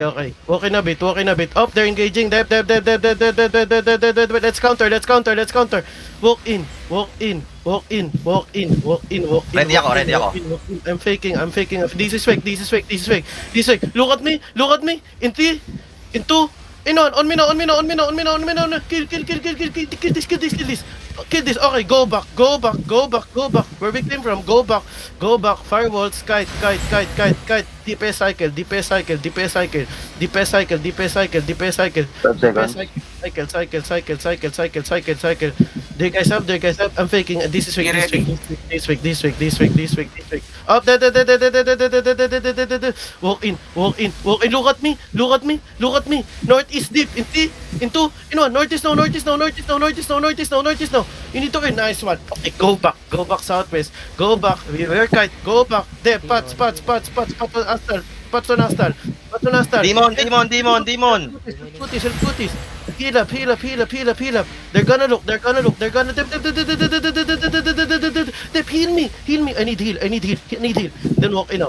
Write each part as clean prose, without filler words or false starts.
Okay. Walking a bit. Up, they're engaging. Dep. Let's counter. Walk in. Ready ako. I'm faking. This is fake. Look at me. In 3, in 2, on me now. Kill this. Okay, go back. Where we came from, go back. Firewalls, kite. DPS cycle. Cycle. There guys up. I'm faking. This is fake. Up. Walk in. Look at me. Northeast deep. Into. Northeast now. You need to win. Nice one. Okay, go back southwest. Go back. We're kite. Go back. There. Pats on Astal. Demon. Putis. Heal up. They're gonna look. Dep. Heal me. I need heal. Then walk in.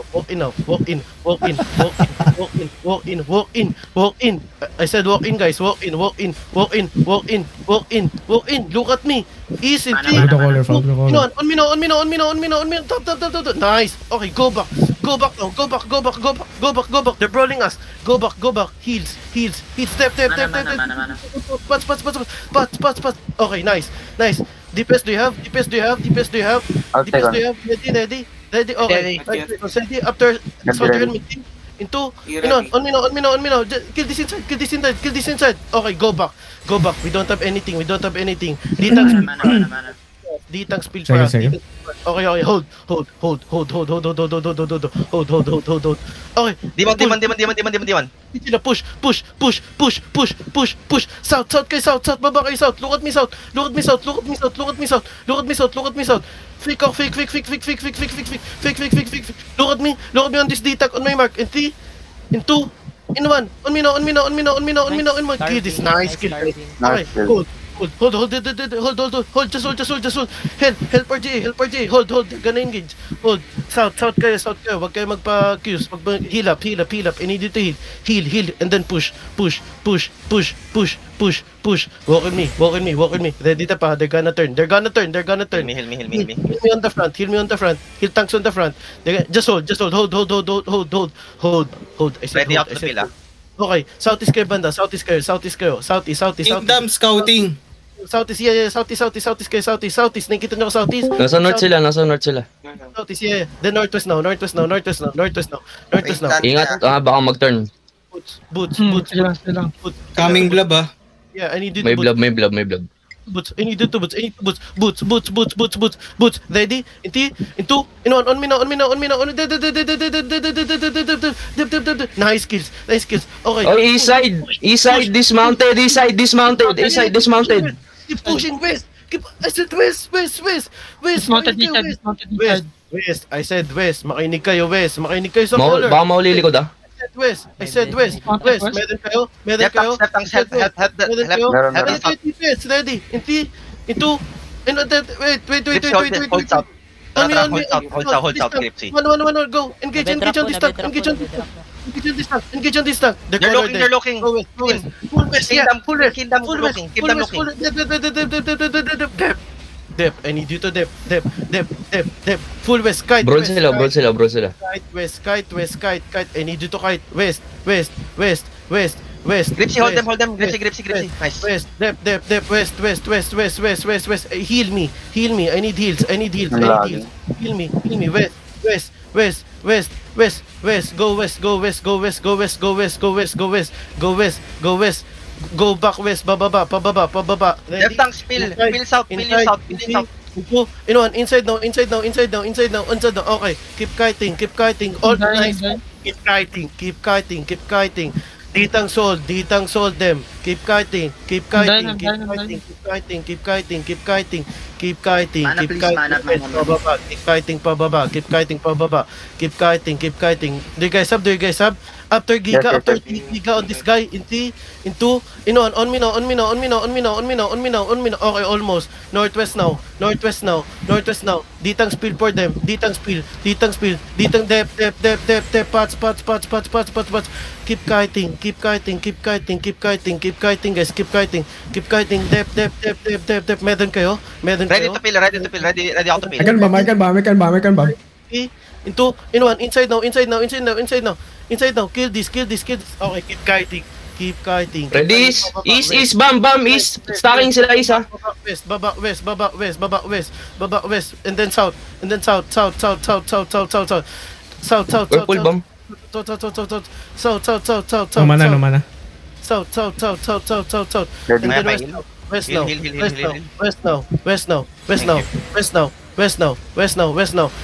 I said walk in, guys. Walk in. Look at me. Easy. Follow the caller, follow the caller. On me now. Top. Nice. Okay, go back now. Go back. They're brawling us. Go back. Heals. Step. Pats. Okay, nice. DPS do you have? I'll take on. Ready? Okay. Ready. After soldier meeting. Into. On me now. Kill this inside. Okay, go back. We don't have anything. D-tank spill for us. Second. Okay. Hold. Okay. Demon. Sila push. South kayo, south. Baba kayo, south. Look at me, south. Fake. Look at me on this D-tank on my mark. In 3, in 2, in 1. On me now. Kill this. Nice kill. Okay, hold. Just hold. Help RJ. Hold. Gonna engage. Hold. South kayo. Wag kayo magpa-queues. Heal up. I need you to heal. And then push. Walk with me. Ready ta pa. They're gonna turn. Heal me. Heal me on the front. Heal tanks on the front. Just hold. Hold. I said Ready hold. out to kill. Okay. Southeast kayo banda. Southeast. Southeast. Kingdom scouting. Southeast, yeah. Southeast kayo. Southeast. Nakikita nyo ko southeast? Nasa north sila. Southeast, yeah. Then northwest now. Northwest now. Ingat, baka mag-turn. Boots. Coming blob ah. Yeah, I need you May to blob. boots. I need you to boots. Boots. Ready? In 3, in 2, in 1. On me now. Nice kills. Okay. Oh, east side dismounted. Keep pushing west. I said west. Dismounted inside. West. I said west. Makinig kayo sa caller. Baka maulilikod ah. I said west. Meron kayo. Head. DPS. Ready? In 3, in 2, in wait. Hold south. Hold south, Gripsy. One, go. Engage on this tank. They're looking. Go west. Full west, yeah. Kingdom looking. Dep. I need you to dep. Full west, kite. Broad west, sila. Kite west. I need you to kite west. Gripsy, hold them. Gripsy. Nice. West. Dep. West. Heal me. I need heals. Heal me. West. Go west. Go back west. Pababa. Ready? Left tank spill south. In one. Inside now. Okay. Keep kiting. All nice. Keep kiting. D-tank sold them. keep kiting, keep kiting, Done, keep done, kiting, keep kiting, keep kiting, keep kiting, keep kiting, Mana, keep please, kiting, mana, west, mana. pababa, keep kiting, pababa, keep kiting, pababa, keep kiting, keep kiting. Do you guys have? Do you guys have? After Giga, Yes, yes, after yes. Giga on this guy, in 2, on me now, on me now, on me now, on me now, on me now, on me now, on me now. Okay, almost. Northwest now, northwest now, northwest now. Ditang spill for them, ditang spill, ditang spill, ditang depth, pots. Keep kiting, keep kiting, keep kiting, keep kiting, keep kiting, guys, keep kiting, depth. Meron kayo? Meron Ready kayo? to pill, ready to pill, ready ako to pill. I can bomb. Into, inside now, kill this, okay, keep kiting, Ready, east, bam, east. Stacking sila isa. baba west, and then south, Purple bomb. south, No mana. south, Ready. and then May west heal. now, Heal. west now,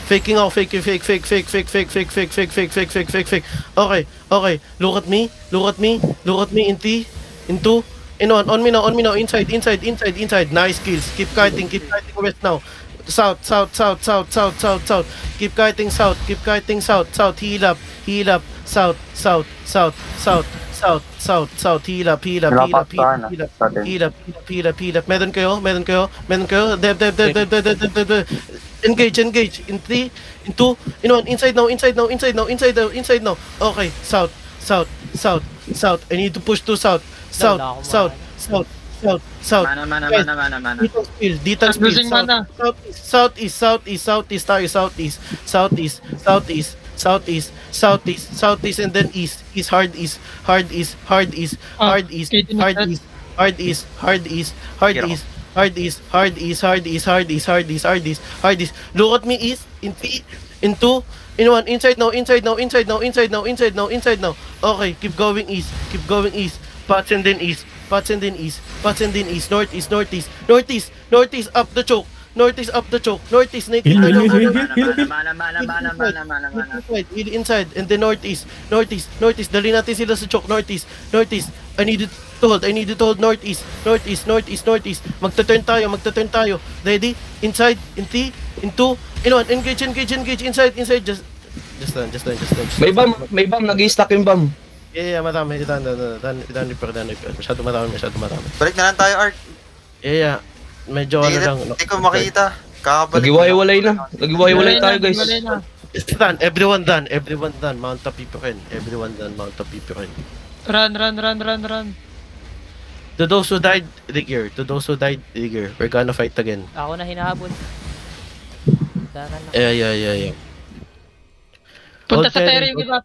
faking out, fake, okay, look at me, in two, on me now, inside, nice kills, keep kiting west now, south, keep kiting south, heal up, south, heal up, meron kayo, deb, engage, in 3, in 2, inside now, okay, south, I need to push to south, Mana. Ditang spill, Losing mana. southeast, and then east, hard east, look at me east, in 3, in 2, in 1, inside now, okay, keep going east, pots and then east, northeast, up the choke, northeast, naked, Heal inside, and then northeast, dali natin sila sa choke, northeast, I need it to hold, northeast, magta-turn tayo, ready, inside, in 3, in 2, in 1, engage, inside, just done. May bomb, nag-i-stack yung bomb. Yeah, marami, done, repair, masyado marami. Balik na lang tayo, Art. Yeah, medyo lang. Hindi ko makita. Kakabalik. Nagiwalay tayo, guys. Wala na. It's done, everyone done, Mount up Pipirin, Run. To those who died, Rigger, we're gonna fight again. Ako na hinahabol. Daran na. Yeah. Punta Hold sa ten, terrain, di ba?